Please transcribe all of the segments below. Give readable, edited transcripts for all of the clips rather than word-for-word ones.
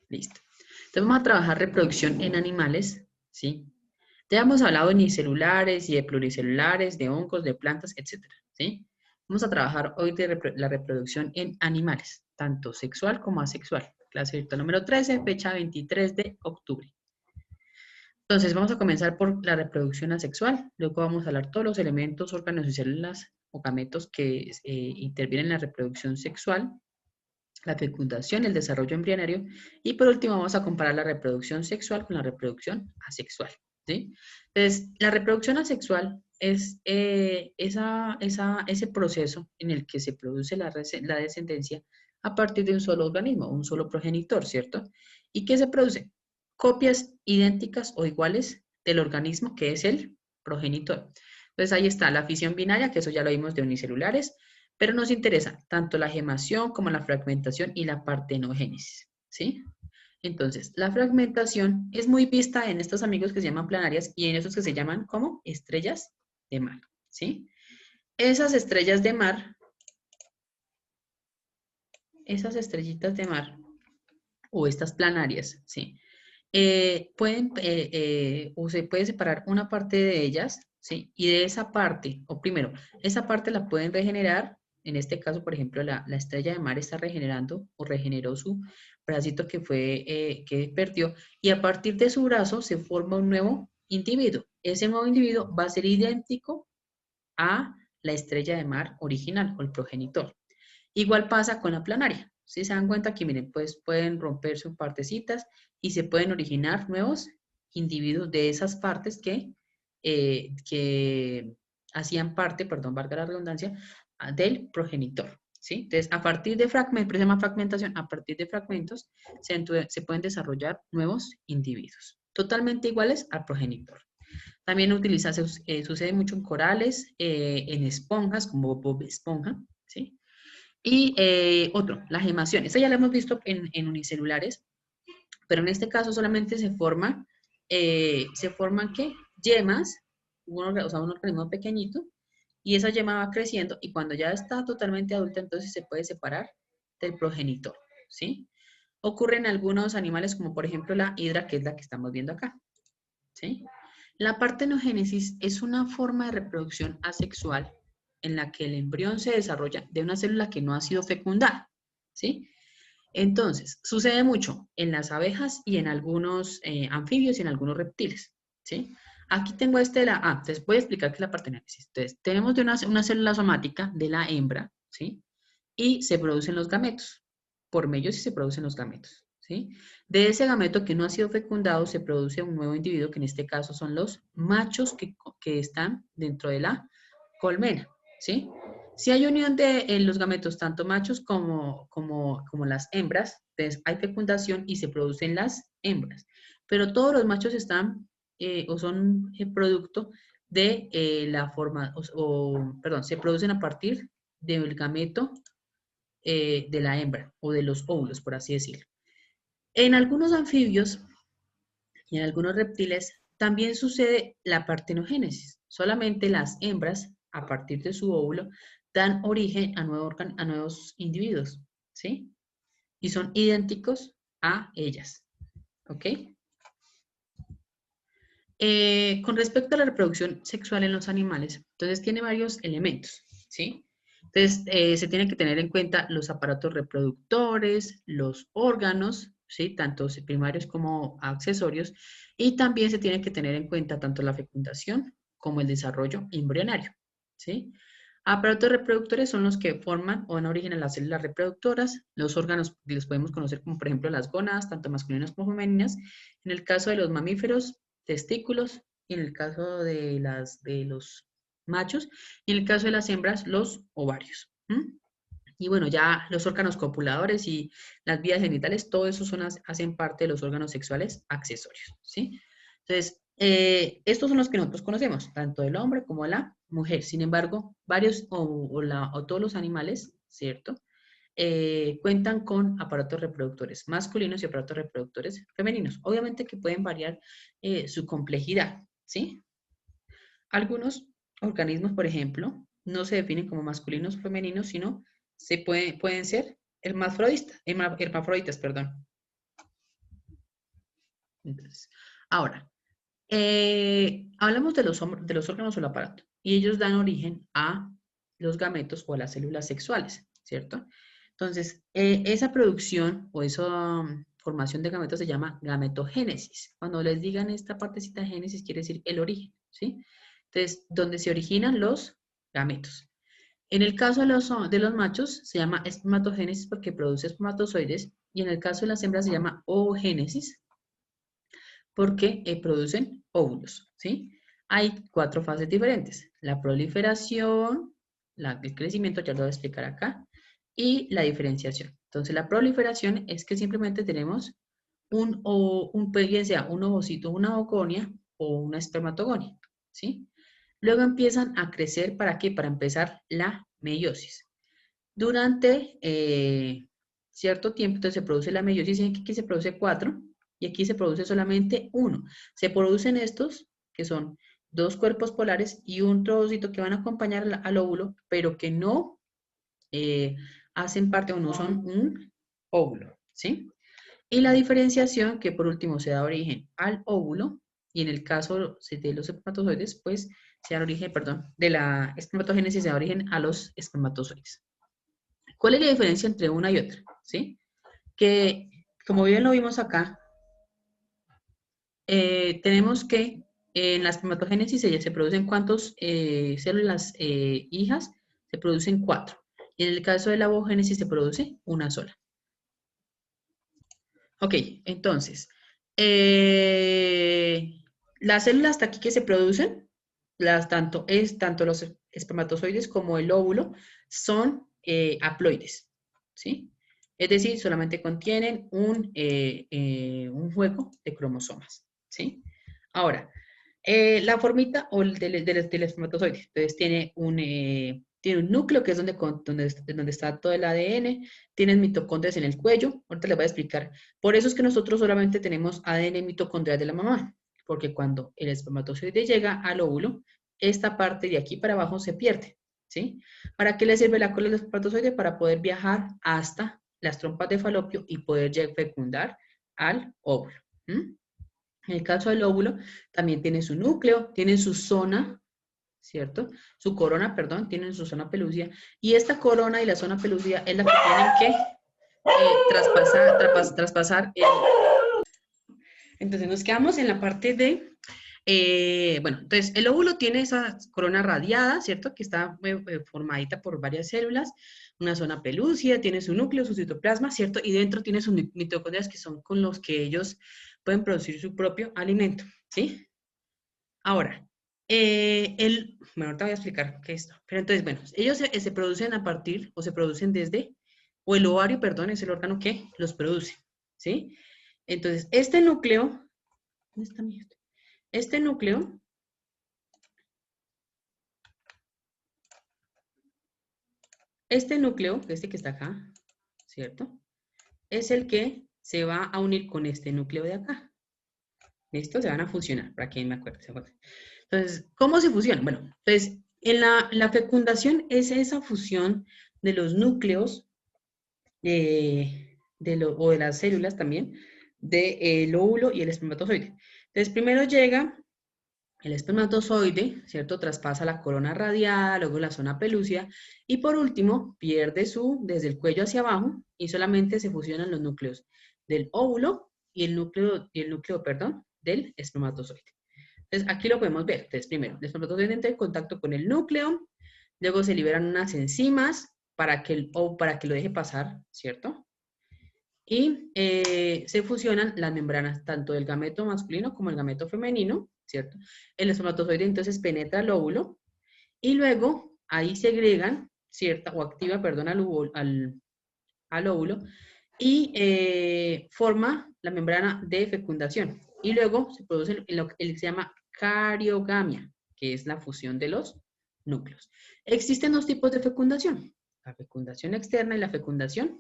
Listo. Entonces vamos a trabajar reproducción en animales, ¿sí? Ya hemos hablado de unicelulares y de pluricelulares, de hongos, de plantas, etcétera, ¿sí? Vamos a trabajar hoy de la reproducción en animales, tanto sexual como asexual. Clase virtual número 13, fecha 23 de octubre. Entonces, vamos a comenzar por la reproducción asexual. Luego vamos a hablar todos los elementos, órganos y células o gametos que intervienen en la reproducción sexual, la fecundación, el desarrollo embrionario y por último vamos a comparar la reproducción sexual con la reproducción asexual, ¿sí? Entonces, la reproducción asexual es ese proceso en el que se produce la descendencia a partir de un solo organismo, un solo progenitor, ¿cierto? ¿Y qué se produce? Copias idénticas o iguales del organismo que es el progenitor. Entonces ahí está la fisión binaria, que eso ya lo vimos de unicelulares, pero nos interesa tanto la gemación como la fragmentación y la partenogénesis, ¿sí? Entonces, la fragmentación es muy vista en estos amigos que se llaman planarias y en esos que se llaman como estrellas de mar, ¿sí? Esas estrellas de mar, esas estrellitas de mar o estas planarias, ¿sí? O se puede separar una parte de ellas, ¿sí? Y de esa parte, o primero, esa parte la pueden regenerar. En este caso, por ejemplo, la estrella de mar está regenerando o regeneró su bracito que perdió y a partir de su brazo se forma un nuevo individuo. Ese nuevo individuo va a ser idéntico a la estrella de mar original o el progenitor. Igual pasa con la planaria. Si se dan cuenta que, miren, pues pueden romperse en partecitas y se pueden originar nuevos individuos de esas partes que hacían parte, perdón, valga la redundancia, del progenitor. ¿Sí? Entonces, a partir de fragmentos, se llama fragmentación, a partir de fragmentos se pueden desarrollar nuevos individuos, totalmente iguales al progenitor. También sucede mucho en corales, en esponjas, como Bob Esponja, ¿sí? Y otro, la gemación. Esta ya la hemos visto en unicelulares, pero en este caso solamente se forman ¿qué? Yemas, o sea, un organismo pequeñito, y esa yema va creciendo y cuando ya está totalmente adulta, entonces se puede separar del progenitor, ¿sí? Ocurre en algunos animales como por ejemplo la hidra, que es la que estamos viendo acá, ¿sí? La partenogénesis es una forma de reproducción asexual en la que el embrión se desarrolla de una célula que no ha sido fecundada, ¿sí? Entonces, sucede mucho en las abejas y en algunos anfibios y en algunos reptiles, ¿sí? Aquí tengo entonces voy a explicar qué es la partenogénesis. Entonces, tenemos de una célula somática de la hembra, ¿sí? Y se producen los gametos. Por medio sí se producen los gametos, ¿sí? De ese gameto que no ha sido fecundado se produce un nuevo individuo, que en este caso son los machos que están dentro de la colmena, ¿sí? Si hay unión de los gametos, tanto machos como las hembras, entonces hay fecundación y se producen las hembras. Pero todos los machos están o son producto de la forma, perdón, se producen a partir del gameto de la hembra o de los óvulos, por así decirlo. En algunos anfibios y en algunos reptiles también sucede la partenogénesis. Solamente las hembras, a partir de su óvulo, dan origen a nuevos individuos, ¿sí? Y son idénticos a ellas, ¿ok? Con respecto a la reproducción sexual en los animales, entonces tiene varios elementos, ¿sí? Entonces, se tiene que tener en cuenta los aparatos reproductores, los órganos, ¿sí? Tanto primarios como accesorios, y también se tiene que tener en cuenta tanto la fecundación como el desarrollo embrionario, ¿sí? Aparatos reproductores son los que forman o dan origen a las células reproductoras. Los órganos los podemos conocer como, por ejemplo, las gónadas, tanto masculinas como femeninas. En el caso de los mamíferos, testículos. Y en el caso de los machos. Y en el caso de las hembras, los ovarios. ¿Mm? Y bueno, ya los órganos copuladores y las vías genitales, todo eso hacen parte de los órganos sexuales accesorios, ¿sí? Entonces, estos son los que nosotros conocemos, tanto el hombre como la mujer. Sin embargo, varios o todos los animales, ¿cierto? Cuentan con aparatos reproductores masculinos y aparatos reproductores femeninos. Obviamente que pueden variar su complejidad, ¿sí? Algunos organismos, por ejemplo, no se definen como masculinos o femeninos, sino pueden ser hermafroditas, perdón. Entonces, ahora, hablamos de los órganos o el aparato, y ellos dan origen a los gametos o a las células sexuales, ¿cierto? Entonces, esa producción o esa formación de gametos se llama gametogénesis. Cuando les digan esta partecita de génesis, quiere decir el origen, ¿sí? Entonces, donde se originan los gametos. En el caso de los machos, se llama espermatogénesis porque produce espermatozoides, y en el caso de las hembras se llama oogénesis porque producen óvulos, ¿sí? Hay 4 fases diferentes: la proliferación, el crecimiento, ya lo voy a explicar acá, y la diferenciación. Entonces, la proliferación es que simplemente tenemos bien sea un ovocito, una ogonia o una espermatogonia, ¿sí? Luego empiezan a crecer, ¿para qué? Para empezar la meiosis. Durante cierto tiempo, entonces se produce la meiosis, y aquí se produce 4, y aquí se produce solamente 1. Se producen estos, que son 2 cuerpos polares y un trocito que van a acompañar al óvulo, pero que no hacen parte o no son un óvulo, ¿sí? Y la diferenciación, que por último se da origen al óvulo, y en el caso de los espermatozoides, pues se da origen, perdón, de la espermatogénesis se da origen a los espermatozoides. ¿Cuál es la diferencia entre una y otra? ¿Sí? Que, como bien lo vimos acá, tenemos que en la espermatogénesis se producen ¿cuántas células hijas? Se producen 4. Y en el caso de la ovogénesis se produce una sola. Ok, entonces, las células hasta aquí que se producen, tanto los espermatozoides como el óvulo, son haploides, ¿sí? Es decir, solamente contienen un juego de cromosomas, ¿sí? Ahora, la formita o del espermatozoide, entonces tiene un núcleo que es donde está todo el ADN, tienen mitocondrias en el cuello, ahorita les voy a explicar. Por eso es que nosotros solamente tenemos ADN mitocondrial de la mamá, porque cuando el espermatozoide llega al óvulo, esta parte de aquí para abajo se pierde, ¿sí? ¿Para qué le sirve la cola del espermatozoide? Para poder viajar hasta las trompas de falopio y poder fecundar al óvulo. ¿Mm? En el caso del óvulo, también tiene su núcleo, tiene su zona, ¿cierto? Su corona, perdón, tienen su zona pelúcida. Y esta corona y la zona pelúcida es la que tienen que traspasar. Entonces nos quedamos en la parte de, bueno, entonces el óvulo tiene esa corona radiada, ¿cierto? Que está formadita por varias células, una zona pelúcida, tiene su núcleo, su citoplasma, ¿cierto? Y dentro tiene sus mitocondrias, que son con los que ellos pueden producir su propio alimento, ¿sí? Ahora, bueno, ahorita voy a explicar qué es esto. Pero entonces, bueno, ellos se producen a partir, o se producen desde, o el ovario, perdón, es el órgano que los produce, ¿sí? Entonces, ¿dónde está mi esto? Este núcleo, este que está acá, ¿cierto? Es el que se va a unir con este núcleo de acá. ¿Listo? Se van a fusionar, para que me acuerde. Entonces, ¿cómo se fusionan? Bueno, pues en la fecundación es esa fusión de los núcleos o de las células también, del óvulo y el espermatozoide. Entonces, primero llega el espermatozoide, ¿cierto? Traspasa la corona radiada, luego la zona pelúcida, y por último, pierde desde el cuello hacia abajo, y solamente se fusionan los núcleos del óvulo y el núcleo, perdón, del espermatozoide. Entonces, aquí lo podemos ver. Entonces, primero, el espermatozoide entra en contacto con el núcleo, luego se liberan unas enzimas para que lo deje pasar, ¿cierto? Y se fusionan las membranas tanto del gameto masculino como el gameto femenino, ¿cierto? El espermatozoide entonces penetra el óvulo y luego ahí segregan, ¿cierto? O activa, perdón, al óvulo y forma la membrana de fecundación. Y luego se produce lo que se llama cariogamia, que es la fusión de los núcleos. Existen 2 tipos de fecundación, la fecundación externa y la fecundación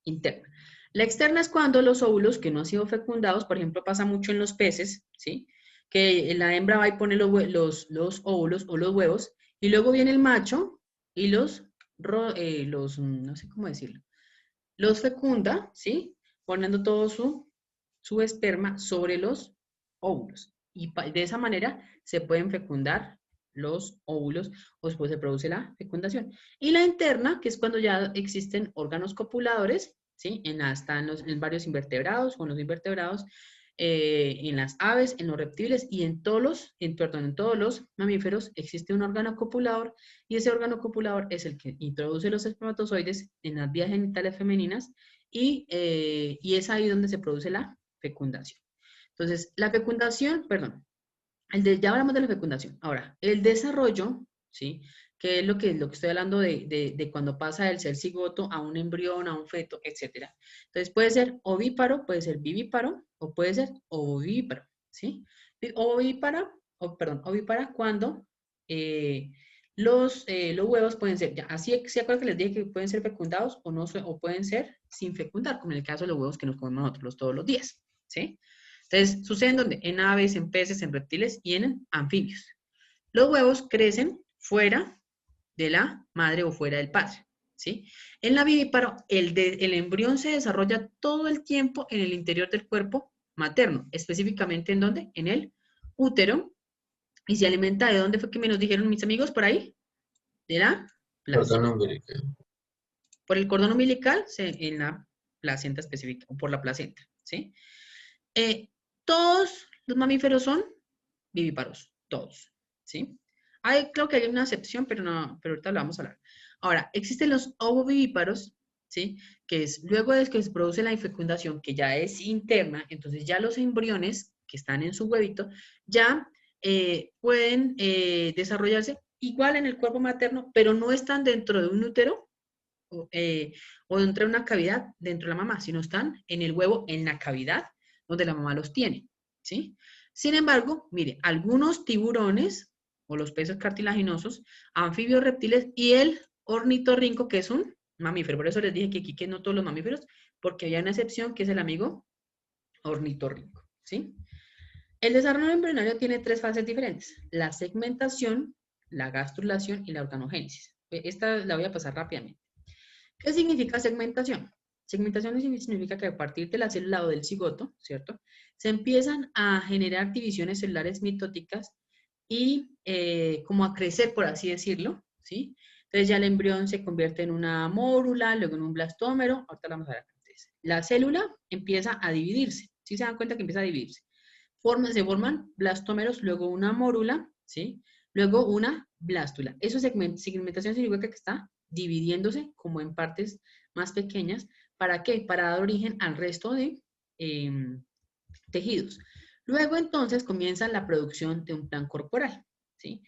interna. La externa es cuando los óvulos que no han sido fecundados, por ejemplo, pasa mucho en los peces, ¿sí? Que la hembra va y pone los óvulos o los huevos, y luego viene el macho y no sé cómo decirlo, los fecunda, ¿sí? Poniendo todo su esperma sobre los óvulos. Y de esa manera se pueden fecundar los óvulos o después se produce la fecundación. Y la interna, que es cuando ya existen órganos copuladores, ¿sí? En varios invertebrados o en los invertebrados, en las aves, en los reptiles y en todos los mamíferos existe un órgano copulador y ese órgano copulador es el que introduce los espermatozoides en las vías genitales femeninas y es ahí donde se produce la fecundación. Entonces, la fecundación, perdón, ya hablamos de la fecundación. Ahora, el desarrollo, ¿sí? Que es lo que estoy hablando de cuando pasa del ser cigoto a un embrión, a un feto, etcétera. Entonces, puede ser ovíparo, puede ser vivíparo o puede ser ovovivíparo, ¿sí? Ovípara cuando los huevos pueden ser, ya, así se acuerdan que les dije que pueden ser fecundados o, no, o pueden ser sin fecundar, como en el caso de los huevos que nos comemos nosotros todos los días, ¿sí? Entonces, sucede en donde? En aves, en peces, en reptiles y en anfibios. Los huevos crecen fuera de la madre o fuera del padre, ¿sí? En la vivíparo, el embrión se desarrolla todo el tiempo en el interior del cuerpo materno, específicamente ¿en dónde? En el útero, y se alimenta ¿de dónde fue que me nos dijeron mis amigos por ahí? De la Cordón placenta. umbilical. Por el cordón umbilical, en la placenta específica, o por la placenta, ¿sí? Todos los mamíferos son vivíparos, todos, ¿sí? Creo que hay una excepción, pero no, pero ahorita lo vamos a hablar. Ahora, existen los ovovivíparos, ¿sí? Que es luego de que se produce la fecundación, que ya es interna, entonces ya los embriones que están en su huevito ya pueden desarrollarse igual en el cuerpo materno, pero no están dentro de un útero o dentro de una cavidad dentro de la mamá, sino están en el huevo, en la cavidad donde la mamá los tiene, ¿sí? Sin embargo, mire, algunos tiburones o los peces cartilaginosos, anfibios, reptiles y el ornitorrinco, que es un mamífero. Por eso les dije que aquí que no todos los mamíferos, porque hay una excepción que es el amigo ornitorrinco, ¿sí? El desarrollo embrionario tiene tres fases diferentes: la segmentación, la gastrulación y la organogénesis. Esta la voy a pasar rápidamente. ¿Qué significa segmentación? Segmentación significa que a partir de la célula o del cigoto, ¿cierto? Se empiezan a generar divisiones celulares mitóticas y como a crecer, por así decirlo, ¿sí? Entonces ya el embrión se convierte en una mórula, luego en un blastómero, ahorita la vamos a ver antes. La célula empieza a dividirse, ¿sí se dan cuenta que empieza a dividirse? Se forman blastómeros, luego una mórula, ¿sí? Luego una blástula. Eso segmentación significa que está dividiéndose como en partes más pequeñas. ¿Para qué? Para dar origen al resto de tejidos. Luego entonces comienza la producción de un plan corporal, ¿sí?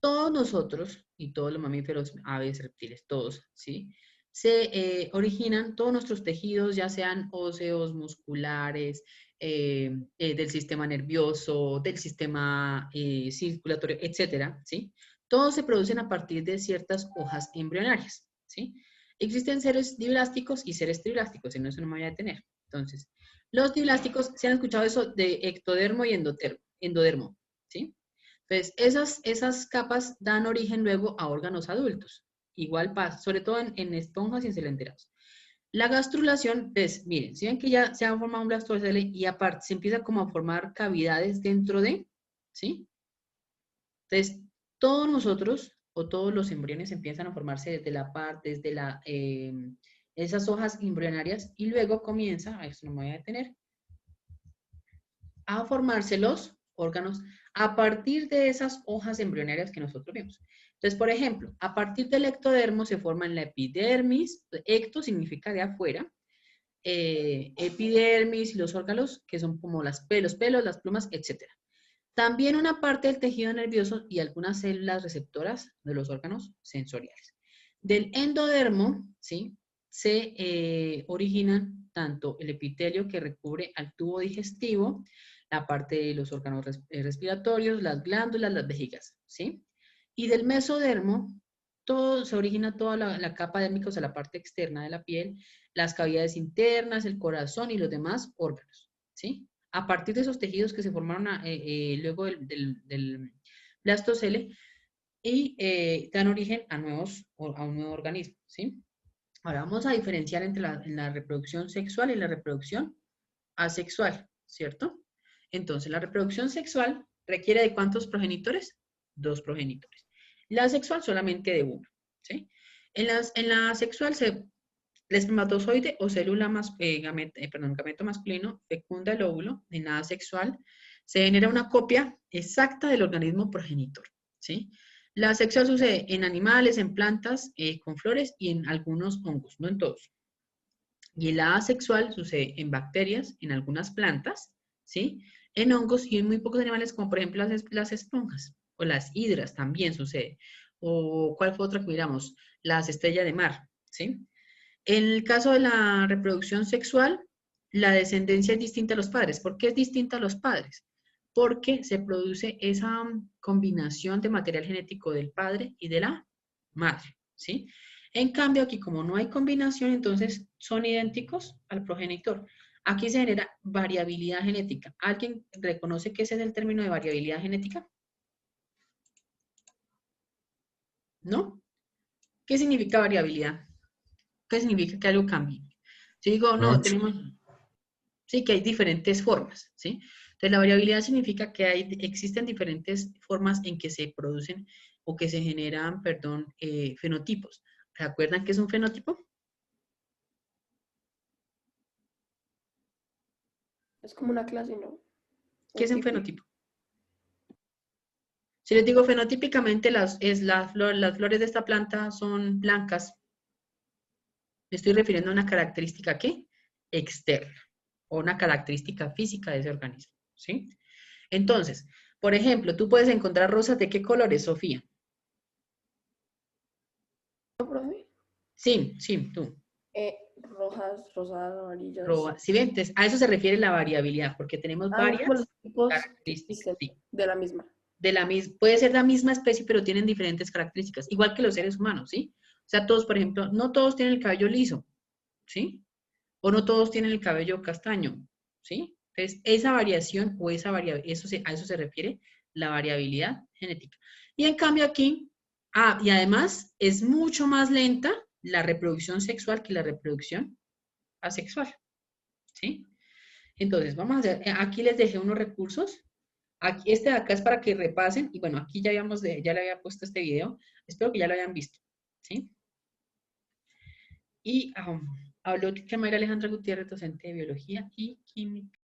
Todos nosotros y todos los mamíferos, aves, reptiles, todos, ¿sí? Se originan todos nuestros tejidos, ya sean óseos, musculares, del sistema nervioso, del sistema circulatorio, etcétera, ¿sí? Todos se producen a partir de ciertas hojas embrionarias, ¿sí? Existen seres diblásticos y seres triblásticos, en eso no me voy a detener. Entonces, los diblásticos, ¿se han escuchado eso de ectodermo y endodermo, ¿sí? Entonces, esas capas dan origen luego a órganos adultos. Igual pasa, sobre todo en esponjas y en celenterados. La gastrulación, pues, miren, si ven que ya se ha formado un blastocele y aparte se empieza como a formar cavidades dentro de, ¿sí? Entonces, todos nosotros o todos los embriones empiezan a formarse desde esas hojas embrionarias y luego comienza, a esto no me voy a detener, a formarse los órganos a partir de esas hojas embrionarias que nosotros vimos. Entonces, por ejemplo, a partir del ectodermo se forma la epidermis, ecto significa de afuera, epidermis y los órganos que son como los pelos, las plumas, etc. También una parte del tejido nervioso y algunas células receptoras de los órganos sensoriales. Del endodermo, ¿sí? Se originan tanto el epitelio que recubre al tubo digestivo, la parte de los órganos respiratorios, las glándulas, las vejigas, ¿sí? Y del mesodermo, se origina toda la capa dérmica, o sea, la parte externa de la piel, las cavidades internas, el corazón y los demás órganos, ¿sí? A partir de esos tejidos que se formaron luego del blastocele y dan origen a un nuevo organismo, ¿sí? Ahora vamos a diferenciar entre la reproducción sexual y la reproducción asexual. ¿cierto? Entonces, la reproducción sexual requiere de ¿cuántos progenitores? 2 progenitores. La sexual solamente de uno, ¿sí? En la sexual, el espermatozoide o célula gameto masculino fecunda el óvulo en la sexual, se genera una copia exacta del organismo progenitor, ¿sí? La sexual sucede en animales, en plantas, con flores y en algunos hongos, no en todos. Y la asexual sucede en bacterias, en algunas plantas, ¿sí? En hongos y en muy pocos animales, como por ejemplo las esponjas o las hidras también sucede. O ¿cuál fue otra que miramos? Las estrellas de mar, ¿sí? En el caso de la reproducción sexual, la descendencia es distinta a los padres. ¿Por qué es distinta a los padres? Porque se produce esa combinación de material genético del padre y de la madre, ¿sí? En cambio, aquí como no hay combinación, entonces son idénticos al progenitor. Aquí se genera variabilidad genética. ¿Alguien reconoce que ese es el término de variabilidad genética? ¿No? ¿Qué significa variabilidad? ¿Qué significa que algo cambie? Si digo, no, Mucho. tenemos, sí, que hay diferentes formas, ¿sí? Entonces, la variabilidad significa que existen diferentes formas en que se producen o que se generan, perdón, fenotipos. ¿Se acuerdan qué es un fenotipo? Es como una clase, ¿no? ¿Qué Un es un tipo. fenotipo? Si les digo fenotípicamente, las flores de esta planta son blancas, me estoy refiriendo a una característica, ¿qué? Externa, o una característica física de ese organismo, ¿sí? Entonces, por ejemplo, tú puedes encontrar rosas de qué colores, Sofía. ¿No, profe? Sí, sí, tú. Rojas, rosadas, amarillas. Si ven, entonces, a eso se refiere la variabilidad, porque tenemos Ah, como los varias tipos que características, existen sí. de la misma. Puede ser la misma especie, pero tienen diferentes características, igual que los seres humanos, ¿sí? O sea, todos, por ejemplo, no todos tienen el cabello liso, ¿sí? O no todos tienen el cabello castaño, ¿sí? Entonces, esa variación o esa variabilidad, a eso se refiere la variabilidad genética. Y en cambio aquí, y además es mucho más lenta la reproducción sexual que la reproducción asexual, ¿sí? Entonces, vamos a hacer, aquí les dejé unos recursos. Aquí, este de acá es para que repasen. Y bueno, aquí ya le había puesto este video. Espero que ya lo hayan visto, ¿sí? Y habló María Alejandra Gutiérrez, docente de Biología y Química.